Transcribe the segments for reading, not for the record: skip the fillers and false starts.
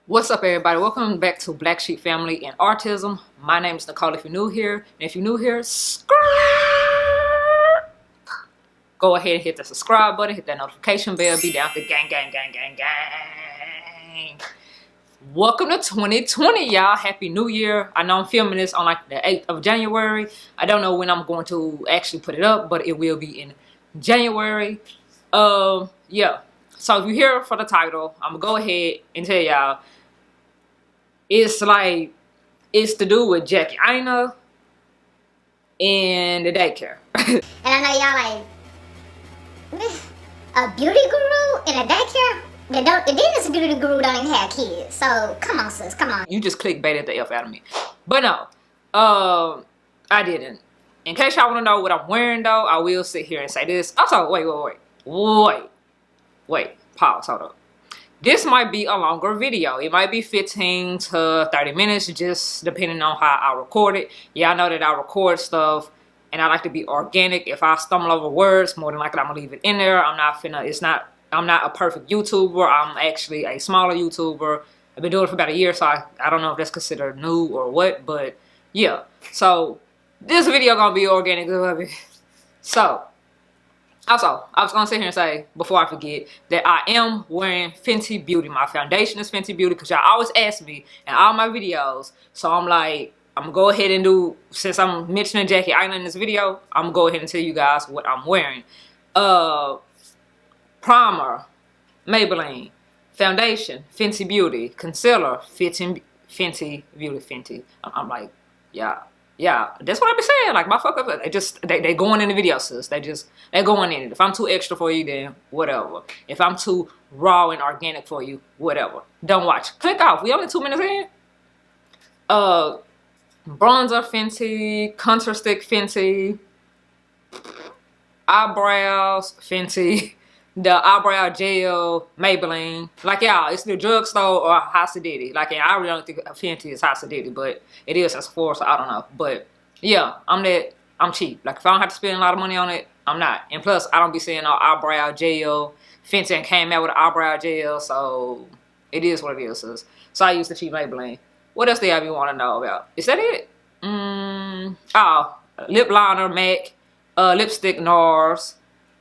What's up, everybody? Welcome back to Black Sheep Family and Autism. My name is Nicole if you're new here. And if you're new here, go ahead and hit the subscribe button, hit that notification bell, be down with the gang, gang, gang, gang, gang. Welcome to 2020, y'all. Happy New Year. I know I'm filming this on like the 8th of January. I don't know when I'm going to actually put it up, but it will be in January. Yeah. So if you're here for the title, I'm gonna go ahead and tell y'all it's to do with Jackie Aina and the daycare. And I know y'all like, a beauty guru in a daycare? The Venus beauty guru don't even have kids. So come on, sis, come on. You just clickbaited the F out of me. But no, I didn't. In case y'all want to know what I'm wearing though, I will sit here and say this. Also, wait, pause, hold up. This might be a longer video. It might be 15 to 30 minutes, just depending on how I record it. Y'all know that I record stuff and I like to be organic. If I stumble over words, more than likely I'm gonna leave it in there. I'm not a perfect YouTuber. I'm actually a smaller YouTuber. I've been doing it for about a year, so I don't know if that's considered new or what, but yeah. So this video gonna be organic. So also, I was gonna sit here and say, before I forget, that I am wearing Fenty Beauty. My foundation is Fenty Beauty because y'all always ask me in all my videos. So I'm like, I'm gonna go ahead and do, since I'm mentioning Jackie Aina in this video, I'm gonna go ahead and tell you guys what I'm wearing. Primer, Maybelline. Foundation, Fenty Beauty. Concealer, Fenty Beauty. I'm like, yeah, that's what I be saying. Like, my fuck up, they going in the video, sis. They going in it. If I'm too extra for you, then whatever. If I'm too raw and organic for you, whatever. Don't watch. Click off. We only 2 minutes in. Bronzer, Fenty. Contour stick, Fenty. Eyebrows, Fenty. The eyebrow gel, Maybelline. Like, y'all, it's the drugstore or Hasidity. Like, I really don't think Fenty is Hasidity, but it is at Sephora, so I don't know. But yeah, I'm cheap. Like, if I don't have to spend a lot of money on it, I'm not. And plus, I don't be seeing no eyebrow gel. Fenty came out with an eyebrow gel, so it is what it is, sis. So I use the cheap Maybelline. What else do y'all be want to know about? Is that it? Oh, lip liner, MAC. Lipstick, NARS.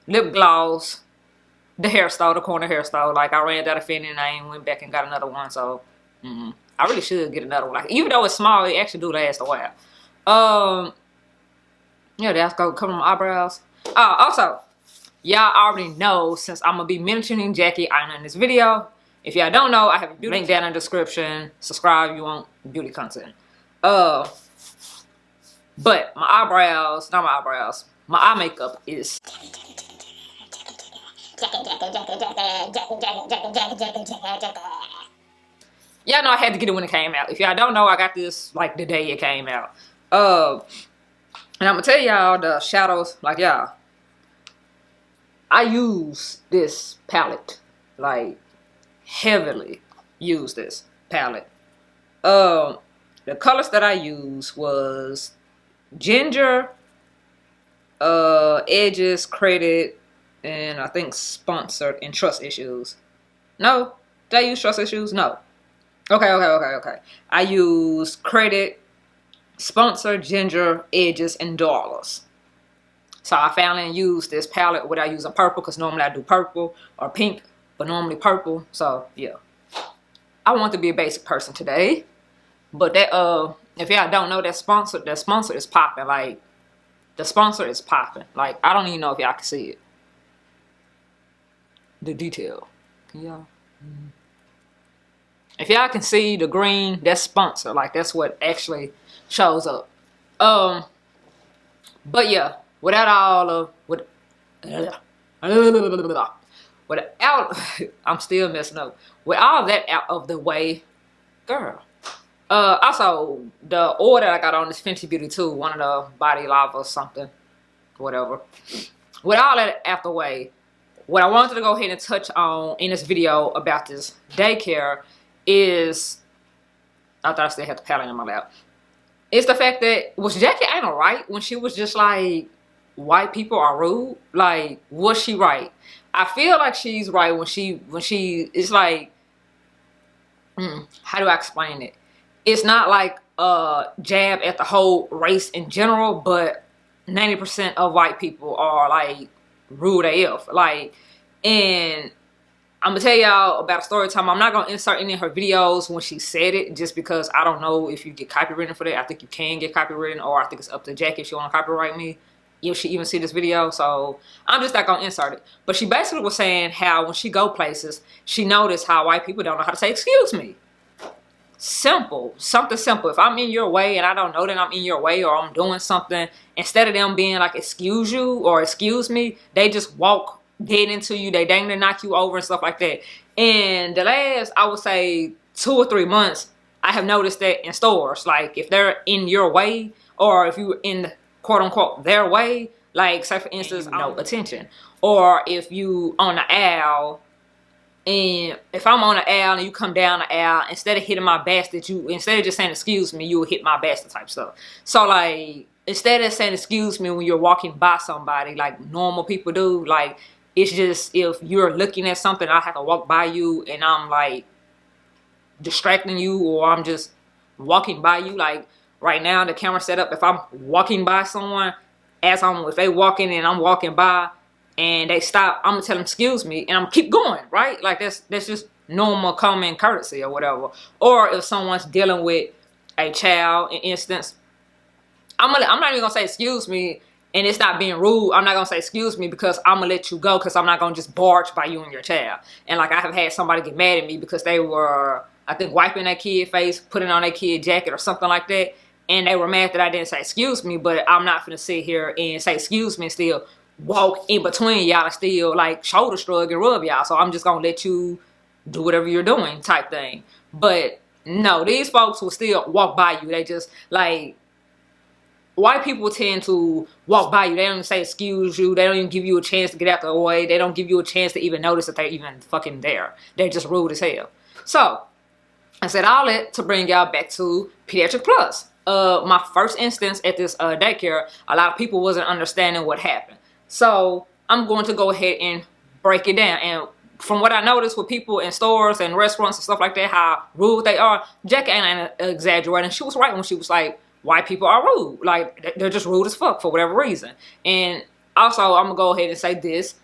Lip gloss. The hairstyle, the corner hairstyle. Like, I ran out of Fenty and I ain't went back and got another one. So, I really should get another one. Like, even though it's small, it actually do last a while. Yeah, that's gonna cover my eyebrows. Also, y'all already know, since I'm gonna be mentioning Jackie Aina in this video. If y'all don't know, I have a link down in the description. Subscribe if you want beauty content. But my eyebrows, not my eyebrows, my eye makeup is y'all know I had to get it when it came out. If y'all don't know, I got this like the day it came out. And I'm gonna tell y'all the shadows, like, y'all, I use this palette, like, heavily use this palette. The colors that I used was ginger, edges, credit, and I think sponsored and trust issues. No? Did I use trust issues? No. Okay. I use credit, sponsored, ginger, edges, and dollars. So I finally used this palette without using purple, because normally I do purple or pink, but normally purple. So yeah. I want to be a basic person today. But that if y'all don't know, that sponsor is popping. Like, the sponsor is popping. Like, I don't even know if y'all can see it. The detail. Can y'all? If y'all can see the green, that's sponsor. Like, that's what actually shows up. But yeah, without all of I'm still messing up. With all that out of the way, girl. Also, the oil that I got on is Fenty Beauty too. One of the body lava or something, whatever. With all that out the way, what I wanted to go ahead and touch on in this video about this daycare is, I thought I still had the palette in my lap. It's the fact that, was Jackie Aina right when she was just like, white people are rude? Like, was she right? I feel like she's right when she it's like, how do I explain it? It's not like a jab at the whole race in general, but 90% of white people are like rude AF. Like, and I'm gonna tell y'all about a story time. I'm not gonna insert any of her videos when she said it, just because I don't know if you get copywritten for that. I think you can get copywritten, or I think it's up to Jackie if she wanna copyright me, if she even see this video. So I'm just not gonna insert it. But she basically was saying how when she go places, she noticed how white people don't know how to say excuse me. Simple, something simple. If I'm in your way and I don't know that I'm in your way, or I'm doing something, instead of them being like excuse you or excuse me, they just walk dead into you. They dang to knock you over and stuff like that. And the last, I would say 2 or 3 months, I have noticed that in stores. Like if they're in your way, or if you're in quote unquote their way, like say for instance, no attention. Or if you on the aisle, and if I'm on the aisle and you come down the aisle, instead of hitting my basket, instead of just saying excuse me, you will hit my basket type stuff. So like, instead of saying excuse me when you're walking by somebody like normal people do, like it's just if you're looking at something, I have to walk by you and I'm like distracting you, or I'm just walking by you. Like right now, the camera set up, if I'm walking by someone, if they walking and I'm walking by, and they stop, I'm gonna tell them excuse me, and I'm keep going, right? Like that's just normal common courtesy or whatever. Or if someone's dealing with a child, in instance, I'm not even gonna say excuse me, and it's not being rude. I'm not gonna say excuse me because I'm gonna let you go, because I'm not gonna just barge by you and your child. And like I have had somebody get mad at me because they were, I think, wiping their kid face, putting on their kid jacket or something like that, and they were mad that I didn't say excuse me. But I'm not gonna sit here and say excuse me and still walk in between y'all and still like shoulder shrug and rub y'all. So I'm just gonna let you do whatever you're doing type thing. But no, these folks will still walk by you. They just like, white people tend to walk by you. They don't even say excuse you. They don't even give you a chance to get out the way. They don't give you a chance to even notice that they're even fucking there. They're just rude as hell. So I said all that to bring y'all back to Pediatric Plus. My first instance at this daycare, a lot of people wasn't understanding what happened. So I'm going to go ahead and break it down. And from what I noticed with people in stores and restaurants and stuff like that, how rude they are, Jackie Aina exaggerating. She was right when she was like, white people are rude. Like, they're just rude as fuck for whatever reason. And also, I'm going to go ahead and say this.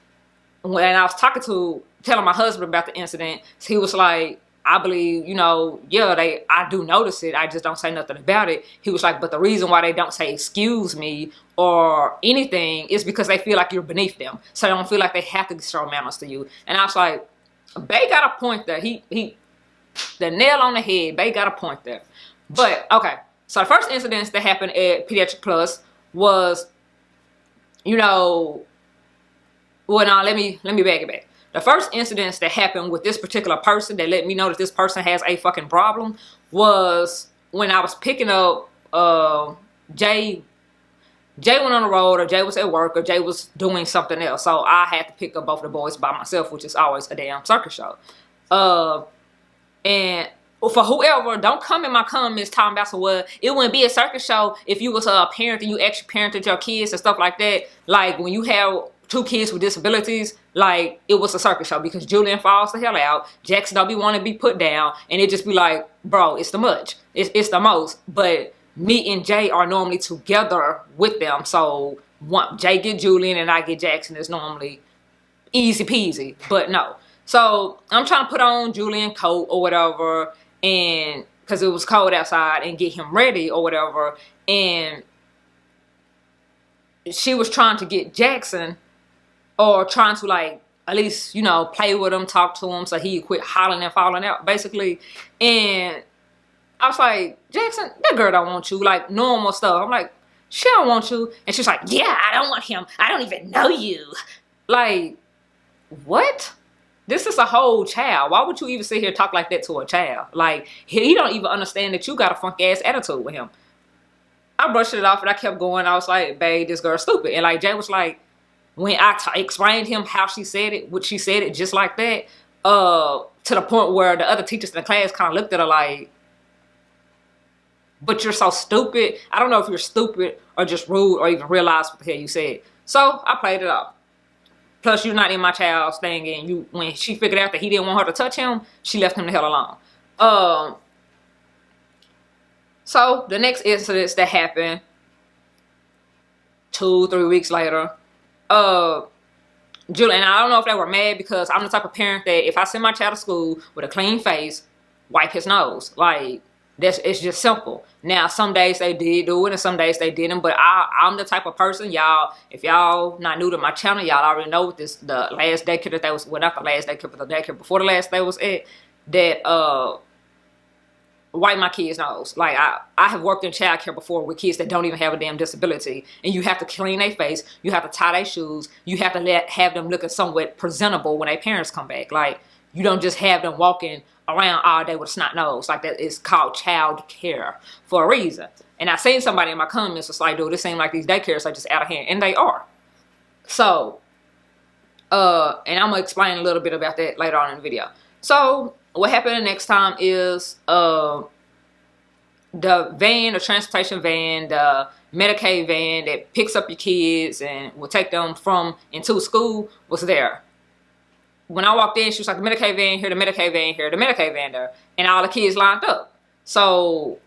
When I was telling my husband about the incident, he was like, I believe, you know, yeah, I do notice it. I just don't say nothing about it. He was like, but the reason why they don't say excuse me or anything is because they feel like you're beneath them. So they don't feel like they have to show manners to you. And I was like, Bay got a point there. The nail on the head. Bay got a point there. But, okay. So the first incident that happened at Pediatric Plus was, you know, well, no, let me back it back. The first incidents that happened with this particular person that let me know that this person has a fucking problem was when I was picking up Jay. Jay went on the road, or Jay was at work, or Jay was doing something else. So I had to pick up both of the boys by myself, which is always a damn circus show. And for whoever, don't come in my comments talking about, so well, it wouldn't be a circus show if you was a parent and you actually parented your kids and stuff like that. Like when you have 2 kids with disabilities, like it was a circus show because Julian falls the hell out. Jaxon don't be wanting to be put down, and it just be like, bro, it's the much. It's the most. But me and Jay are normally together with them. So Jay get Julian and I get Jaxon. It's normally easy peasy. But no. So I'm trying to put on Julian coat or whatever, and because it was cold outside, and get him ready or whatever. And she was trying to get Jaxon, or trying to like at least, you know, play with him, talk to him so he quit hollering and falling out basically. And I was like, Jaxon, that girl don't want you, like normal stuff. I'm like, she don't want you. And she's like, yeah, I don't want him. I don't even know you. Like, what? This is a whole child. Why would you even sit here and talk like that to a child? Like, he don't even understand that you got a funky ass attitude with him. I brushed it off and I kept going. I was like, babe, this girl's stupid. And like, Jay was like, when I explained him how she said it, what she said it just like that, to the point where the other teachers in the class kind of looked at her like, but you're so stupid. I don't know if you're stupid or just rude or even realize what the hell you said. So I played it off. Plus, you're not in my child's thing, and when she figured out that he didn't want her to touch him, she left him the hell alone. So the next incidents that happened 2-3 weeks later, Julian, and I don't know if they were mad because I'm the type of parent that if I send my child to school with a clean face, wipe his nose. Like, it's just simple. Now, some days they did do it and some days they didn't, but I'm the type of person, y'all, if y'all not new to my channel, y'all already know what the last daycare that they was, well, not the last daycare, but the daycare before the last day was at, that, wipe my kids' nose. Like, I have worked in childcare before with kids that don't even have a damn disability, and you have to clean their face, you have to tie their shoes, you have to have them looking somewhat presentable when their parents come back. Like, you don't just have them walking around all day with a snot nose. Like, that is called child care for a reason. And I seen somebody in my comments was like, dude, it seems like these daycares are just out of hand, and they are. So, and I'm gonna explain a little bit about that later on in the video. So what happened the next time is the van, the transportation van, the Medicaid van that picks up your kids and will take them from and to school was there. When I walked in, she was like, the Medicaid van here, the Medicaid van here, the Medicaid van there, and all the kids lined up. So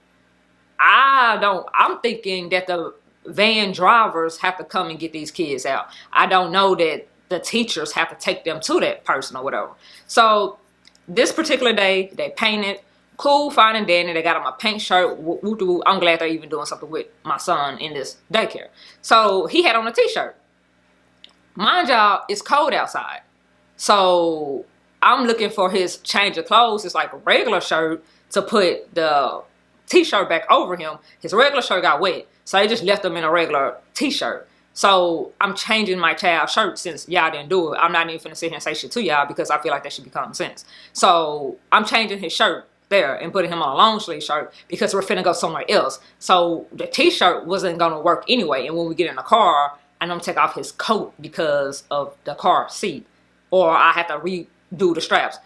I'm thinking that the van drivers have to come and get these kids out. I don't know that the teachers have to take them to that person or whatever. So this particular day, they painted, cool, fine, and dandy. They got on my pink shirt. I'm glad they're even doing something with my son in this daycare. So he had on a t-shirt. Mind y'all, it's cold outside. So I'm looking for his change of clothes. It's like a regular shirt to put the t-shirt back over him. His regular shirt got wet. So they just left him in a regular t-shirt. So I'm changing my child's shirt since y'all didn't do it. I'm not even finna sit here and say shit to y'all because I feel like that should be common sense. So I'm changing his shirt there and putting him on a long sleeve shirt because we're finna go somewhere else. So the t-shirt wasn't gonna work anyway. And when we get in the car, I'm gonna take off his coat because of the car seat, or I have to redo the straps.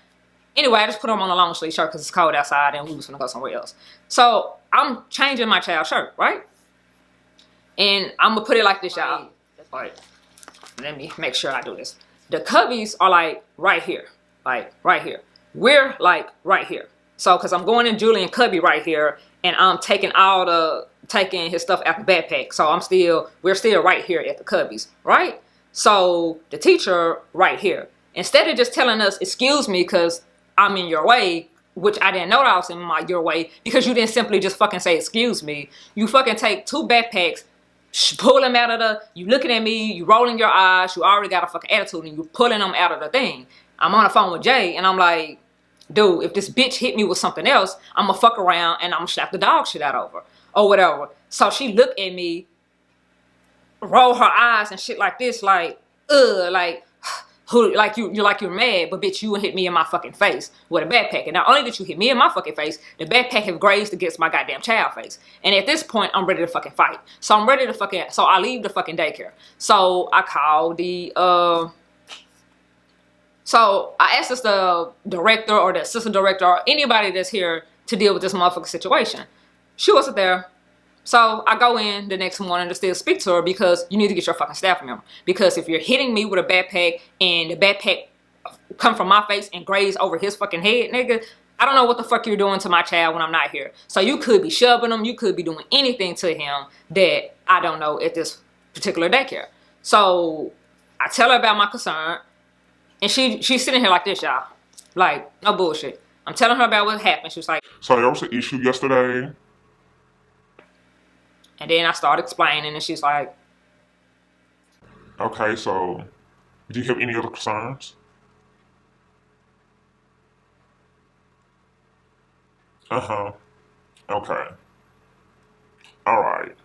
Anyway, I just put him on a long sleeve shirt because it's cold outside and we was gonna go somewhere else. So I'm changing my child's shirt, right? And I'm gonna put it like this, y'all. Like, let me make sure I do this. The cubbies are like right here, like right here. We're like right here. So, cause I'm going in Julian cubby right here, and I'm taking his stuff out the backpack. So we're still right here at the cubbies, right? So the teacher right here, instead of just telling us, excuse me, cause I'm in your way, which I didn't know that I was in your way, because you didn't simply just fucking say, excuse me. You fucking take 2 backpacks, pull them out of you looking at me, you rolling your eyes, you already got a fucking attitude, and you pulling them out of the thing. I'm on the phone with Jay, and I'm like, dude, if this bitch hit me with something else, I'm gonna fuck around and I'm gonna slap the dog shit out of her, or whatever. So she looked at me, roll her eyes and shit like this, like, like, who, like you're mad, but bitch, you hit me in my fucking face with a backpack. And not only did you hit me in my fucking face, the backpack have grazed against my goddamn child face. And at this point, I'm ready to fucking fight. So I'm ready to fucking, so I leave the fucking daycare. So I called so I asked the director or the assistant director or anybody that's here to deal with this motherfucking situation. She wasn't there. So I go in the next morning to still speak to her because you need to get your fucking staff member. Because if you're hitting me with a backpack and the backpack come from my face and graze over his fucking head, nigga, I don't know what the fuck you're doing to my child when I'm not here. So you could be shoving him, you could be doing anything to him that I don't know at this particular daycare. So I tell her about my concern, and she's sitting here like this, y'all. Like, no bullshit. I'm telling her about what happened. She was like, so there was an issue yesterday. And then I started explaining, and she's like, okay, so do you have any other concerns? Uh-huh. Okay. All right.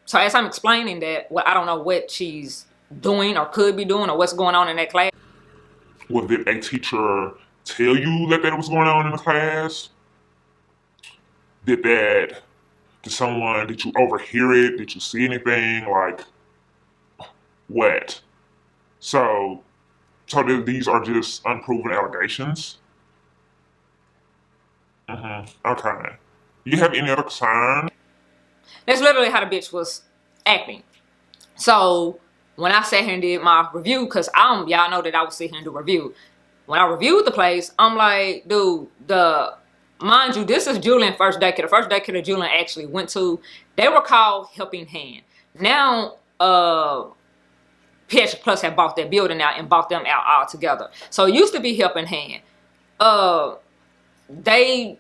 so as I'm explaining that, well, I don't know what she's doing or could be doing or what's going on in that class. Well, did a teacher tell you that was going on in the class? Did you overhear it? Did you see anything? Like, what? So these are just unproven allegations? Okay. You have any other concern? That's literally how the bitch was acting. So when I sat here and did my review, because y'all know that I would sit here and do a review. When I reviewed the place, I'm like, dude, the mind you, this is Julian's first daycare. The first daycare that Julian actually went to, they were called Helping Hand. Now, Pediatric Plus had bought that building out and bought them out all together. So it used to be Helping Hand. They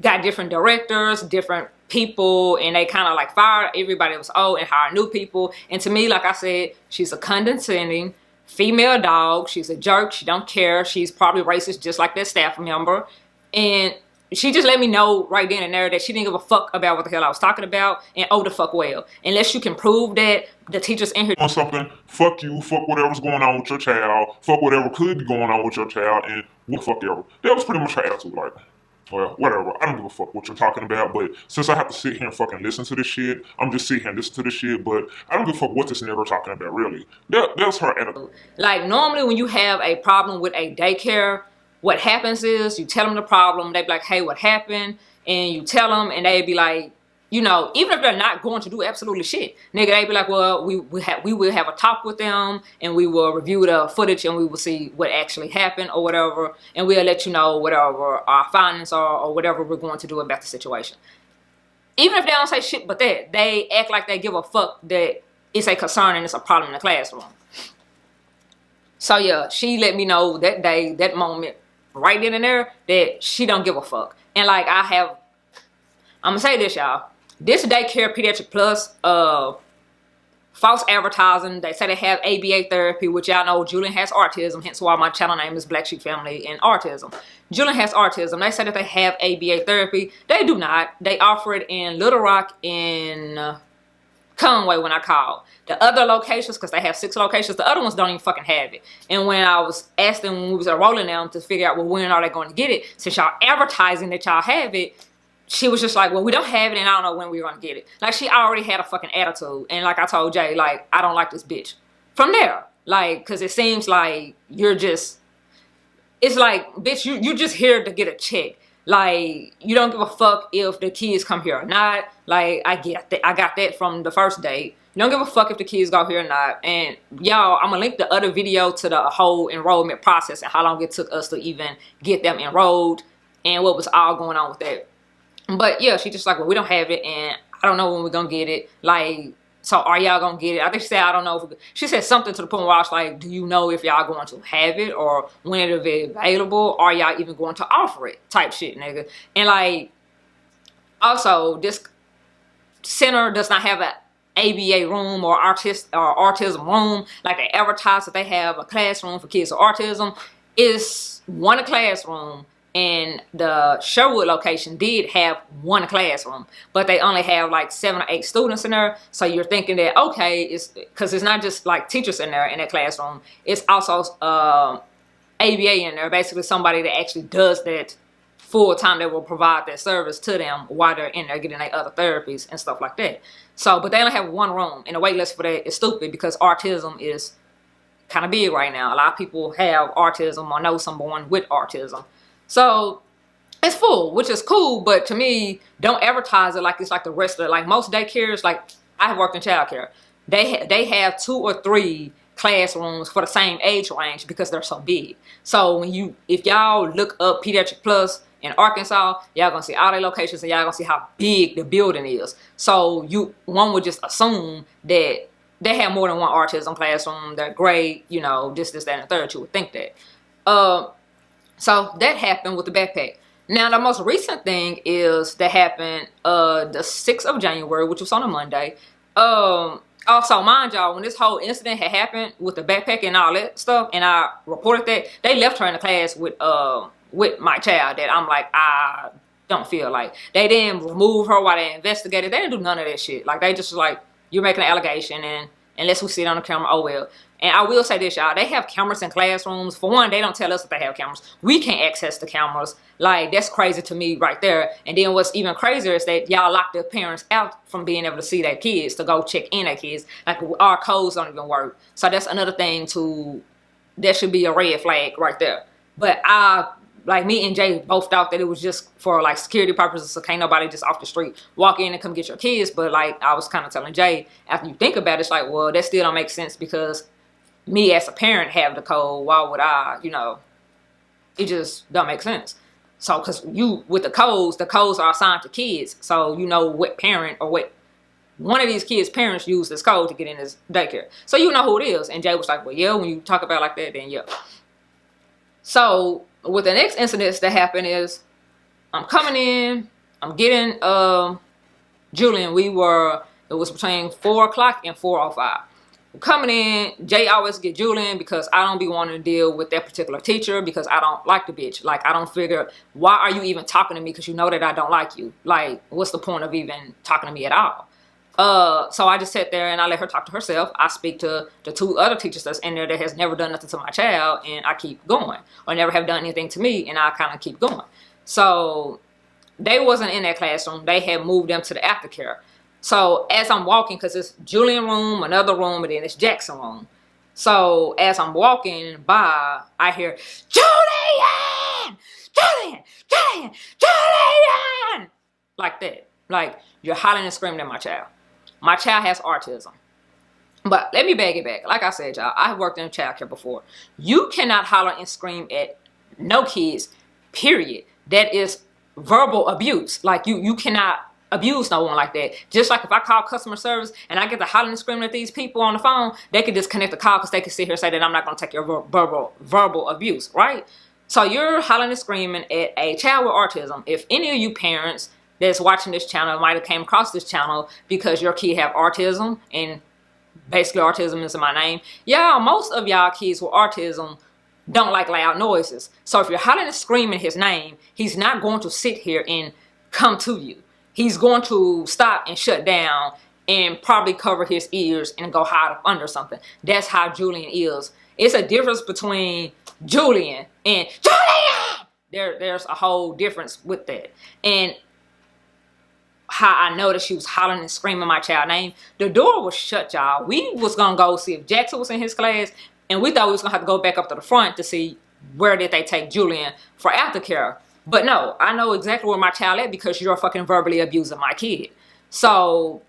got different directors, different people, and they kind of like fired everybody that was old and hired new people. And to me, like I said, she's a condescending female dog. She's a jerk. She don't care. She's probably racist just like that staff member. And she just let me know right then and there that she didn't give a fuck about what the hell I was talking about, and oh the fuck well. Unless you can prove that the teachers in here On something, fuck you, fuck whatever's going on with your child, fuck whatever could be going on with your child, and what fuck ever. That was pretty much her attitude, like, well, whatever. I don't give a fuck what you're talking about, but since I have to sit here and fucking listen to this shit, I'm just sitting here and listen to this shit, but I don't give a fuck what this nigga talking about, really. That's her attitude. Like, normally when you have a problem with a daycare, what happens is you tell them the problem, they be like, hey, what happened? And you tell them, and they be like, you know, even if they're not going to do absolutely shit, nigga, they be like, well, we will have a talk with them, and we will review the footage, and we will see what actually happened or whatever, and we'll let you know whatever our findings are or whatever we're going to do about the situation. Even if they don't say shit but that, they act like they give a fuck that it's a concern and it's a problem in the classroom. So yeah, she let me know that day, that moment, right then and there, that she don't give a fuck. And like, I'm gonna say this, y'all. This daycare, Pediatric Plus, false advertising. They say they have ABA therapy, which y'all know Julian has autism, hence why my channel name is Black Sheep Family and Autism. Julian has autism. They say that they have ABA therapy. They do not. They offer it in Little Rock, in Conway when I called. The other locations, because they have 6 locations, the other ones don't even fucking have it. And when I was asking, when we was enrolling them to figure out, well, when are they going to get it? Since y'all advertising that y'all have it, she was just like, well, we don't have it and I don't know when we're going to get it. Like, she already had a fucking attitude. And like I told Jay, like, I don't like this bitch. From there, like, because it seems like you're just, it's like, bitch, you just here to get a check. Like, you don't give a fuck if the kids come here or not. Like, I got that from the first date. You don't give a fuck if the kids go here or not. And y'all, I'm gonna link the other video to the whole enrollment process and how long it took us to even get them enrolled and what was all going on with that. But yeah, she just like, well, we don't have it and I don't know when we're gonna get it. Like, so are y'all gonna get it? I think she said, I don't know if she said something to the point where I was like, do you know if y'all going to have it or when it'll be available? Are y'all even going to offer it? Type shit, nigga. And like, also, this center does not have an ABA room or autism room. Like, they advertise that they have a classroom for kids with autism. It's one classroom. And the Sherwood location did have one classroom, but they only have like 7 or 8 students in there. So you're thinking that, okay, it's because it's not just like teachers in there in that classroom. It's also ABA in there, basically somebody that actually does that full time, that will provide that service to them while they're in there getting their other therapies and stuff like that. So, but they only have one room, and the wait list for that is stupid because autism is kind of big right now. A lot of people have autism or know someone with autism. So it's full, which is cool, but to me, don't advertise it like it's like the rest of it. Like most daycares, like I have worked in childcare, they have 2 or 3 classrooms for the same age range because they're so big. So when if y'all look up Pediatric Plus in Arkansas, y'all gonna see all their locations and y'all gonna see how big the building is. So one would just assume that they have more than one autism classroom. They're great, you know, this, that, and the third. You would think that. So that happened with the backpack. Now, the most recent thing is that happened the 6th of January, which was on a Monday. Also, mind y'all, when this whole incident had happened with the backpack and all that stuff, and I reported that, they left her in the class with my child that I'm like, I don't feel like. They didn't remove her while they investigated. They didn't do none of that shit. Like, they just like, you're making an allegation, and unless we see it on the camera, oh well. And I will say this, y'all, they have cameras in classrooms. For one, they don't tell us that they have cameras. We can't access the cameras. Like, that's crazy to me right there. And then what's even crazier is that y'all lock their parents out from being able to see their kids, to go check in their kids. Like, our codes don't even work. So that's another thing that should be a red flag right there. But like me and Jay both thought that it was just for like security purposes, so can't nobody just off the street walk in and come get your kids. But like I was kind of telling Jay, after you think about it, it's like, well, that still don't make sense because me as a parent have the code. Why would I, you know, it just don't make sense. So, because you, with the codes are assigned to kids. So, you know what parent or what one of these kids' parents used this code to get in this daycare. So, you know who it is. And Jay was like, well, yeah, when you talk about it like that, then yeah. So, with the next incidents that happened is, I'm coming in, I'm getting Julian. It was between 4 o'clock and 4:05. Coming in, Jay always get Julian because I don't be wanting to deal with that particular teacher because I don't like the bitch. Like, I don't figure, why are you even talking to me because you know that I don't like you? Like, what's the point of even talking to me at all? So I just sat there and I let her talk to herself. I speak to the 2 other teachers that's in there that has never done nothing to my child, and I keep going. Or never have done anything to me, and I kind of keep going. So they wasn't in that classroom. They had moved them to the aftercare. So as I'm walking, because it's Julian room, another room, and then it's Jaxon room. So as I'm walking by, I hear, Julian! Julian! Julian! Julian! Like that. Like, you're hollering and screaming at my child. My child has autism. But let me bag it back. Like I said, y'all, I've worked in childcare before. You cannot holler and scream at no kids, period. That is verbal abuse. Like, you cannot abuse no one like that. Just like if I call customer service and I get to hollering and screaming at these people on the phone, they could disconnect the call because they can sit here and say that I'm not going to take your verbal abuse, right? So you're hollering and screaming at a child with autism. If any of you parents that's watching this channel might have came across this channel because your kid have autism, and basically autism is in my name, y'all, most of y'all kids with autism don't like loud noises. So if you're hollering and screaming his name, he's not going to sit here and come to you. He's going to stop and shut down and probably cover his ears and go hide up under something. That's how Julian is. It's a difference between Julian and Julian. There's a whole difference with that. And how I noticed she was hollering and screaming my child's name. The door was shut, y'all. We was going to go see if Jaxon was in his class, and we thought we was going to have to go back up to the front to see where did they take Julian for aftercare. But no, I know exactly where my child at because you're fucking verbally abusing my kid. So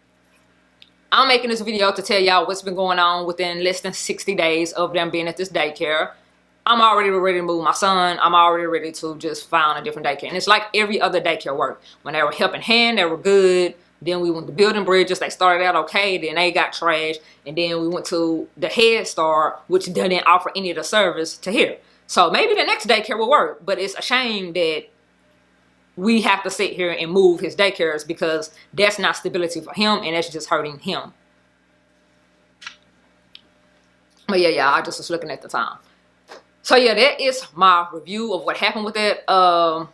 I'm making this video to tell y'all what's been going on within less than 60 days of them being at this daycare. I'm already ready to move my son. I'm already ready to just find a different daycare. And it's like every other daycare work. When they were helping hand, they were good. Then we went to building bridges. They started out okay. Then they got trashed. And then we went to the Head Start, which didn't offer any of the service to here. So maybe the next daycare will work, but it's a shame that we have to sit here and move his daycares because that's not stability for him and that's just hurting him. But yeah, I just was looking at the time. So yeah, that is my review of what happened with it. And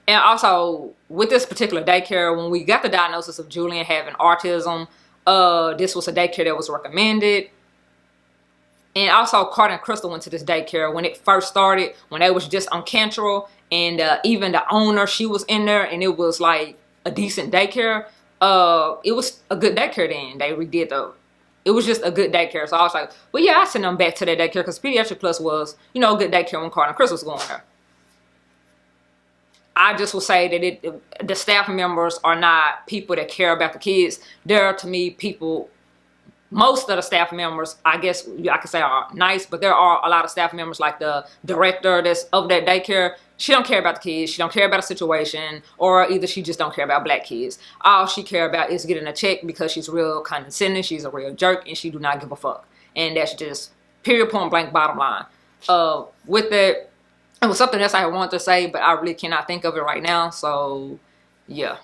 also with this particular daycare, when we got the diagnosis of Julian having autism, this was a daycare that was recommended. And also, Carter and Crystal went to this daycare when it first started, when they was just on Cantrell, and even the owner, she was in there, and it was like a decent daycare. It was a good daycare then. They redid it was just a good daycare. So I was like, well, yeah, I sent them back to that daycare because Pediatric Plus was, you know, a good daycare when Carter and Crystal was going there. I just will say that the staff members are not people that care about the kids. They're, to me, people. Most of the staff members, I guess I could say, are nice, but there are a lot of staff members like the director that's of that daycare. She don't care about the kids. She don't care about the situation, or either she just don't care about black kids. All she care about is getting a check because she's real condescending. She's a real jerk, and she do not give a fuck. And that's just period, point blank, bottom line. With that, it was something else I wanted to say, but I really cannot think of it right now. So, yeah.